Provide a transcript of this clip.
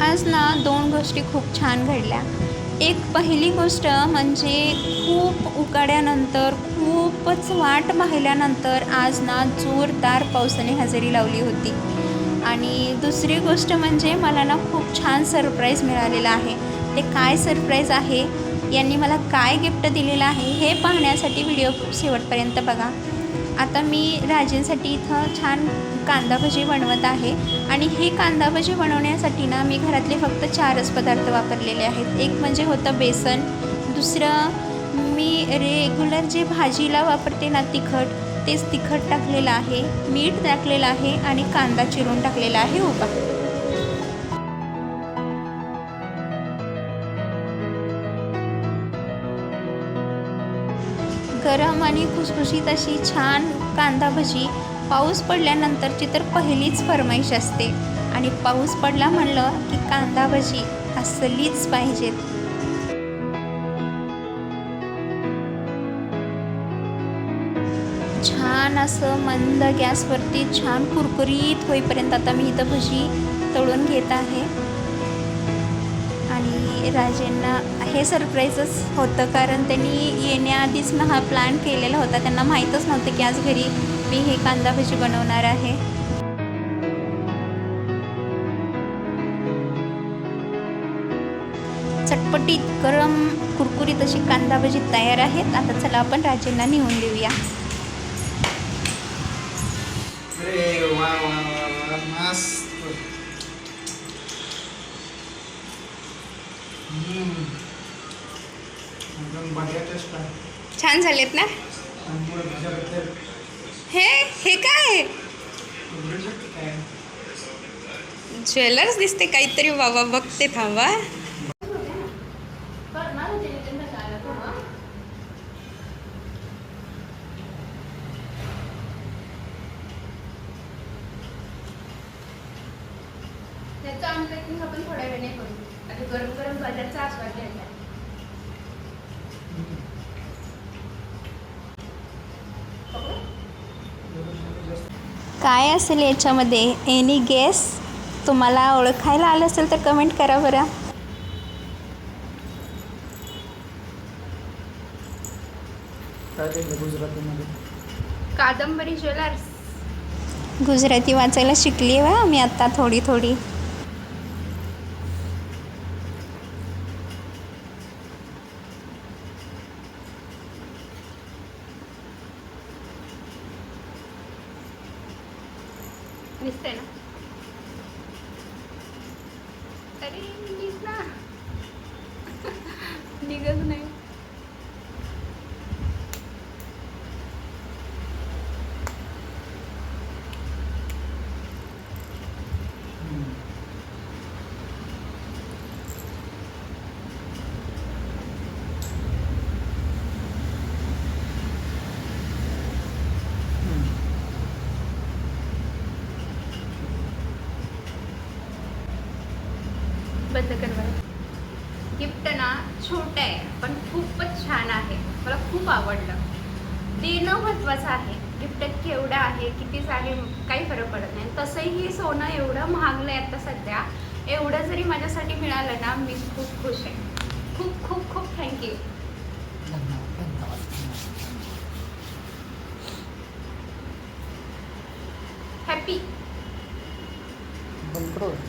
आज ना 2 गोष्टी खूप छान घडल्या. एक पहिली गोष्ट म्हणजे खूप उकाड्यानंतर, खूपच वाट पाहिल्यानंतर आज ना जोरदार पावसाने हजेरी लावली होती. आणि दुसरी गोष्ट म्हणजे मला ना खूप छान सरप्राईज मिळालेलं आहे. ते काय सरप्राईज आहे, यांनी मला काय गिफ्ट दिलेलं आहे, हे पाहण्यासाठी व्हिडिओ शेवटपर्यंत बघा. आता मी राजेंसाठी इथं छान कांदा भजी बनवत आहे आणि ही कांदा भजी बनवण्यासाठी ना मी घरातले फक्त 4च पदार्थ वापरलेले आहेत. एक म्हणजे होतं बेसन, दुसरं मी रेग्युलर जे भाजीला वापरते ना तिखट, तेच तिखट टाकलेलं आहे, मीठ टाकलेलं आहे आणि कांदा चिरून टाकलेला आहे उभा. गरम आणि खुसखुशीत अशी छान कांदा भजी पाऊस पडल्यानंतरची तर पहिलीच फर्माईश असते आणि पाऊस पडला म्हणलं की कांदा भजी असलीच पाहिजेत. छान असं मंद गॅसवरती छान कुरकुरीत होईपर्यंत आता मी इथं भजी तळून घेत आहे. आणि राजेंना हे सरप्राईजच होतं, कारण त्यांनी येण्याआधीच ना हा प्लॅन केलेला होता. त्यांना माहीतच नव्हतं की आज घरी मी हे कांदा भजी बनवणार आहे. चटपटीत गरम कुरकुरीत अशी कांदा भजी तयार आहेत. आता चला आपण राजेंना नेऊन देऊया. अरे वा वा वा वा, मस्त. एकदम बढ़िया टेस्ट आहे. छान झालेत ना? आणि भाज्याबद्दल हे काय काय ज्वेलर्स दिसते काहीतरी. बाबा बघते थांबा. त्याचं अनपॅकिंग आपण थोड्या वेळाने करू. आणि गरम गरम बाजारचा आस्वाद घ्यायचा. काय असेल याच्यामध्ये? Any guess? तुम्हाला ओळखायला आलं असेल तर कमेंट करा बरं. काय ते गुजरातीमध्ये कादंबरी ज्वेलर्स. गुजराती वाचायला शिकली आहे बा मी आत्ता थोडी थोडी. दिसतंय ना? अरे निघ ना. निघत नाही. बंद कर बरं. गिफ्ट ना छोटं आहे पण खूपच छान आहे. मला खूप आवडलं. देणं महत्त्वाचं आहे. गिफ्ट केवढं आहे, कितीच आहे, काही फरक पडत नाही. तसंही सोनं एवढं महागलं आहे आता सध्या. एवढं जरी माझ्यासाठी मिळालं ना, मी खूप खुश आहे. खूप खूप खूप थँक्यू. हॅपी. बंद करो.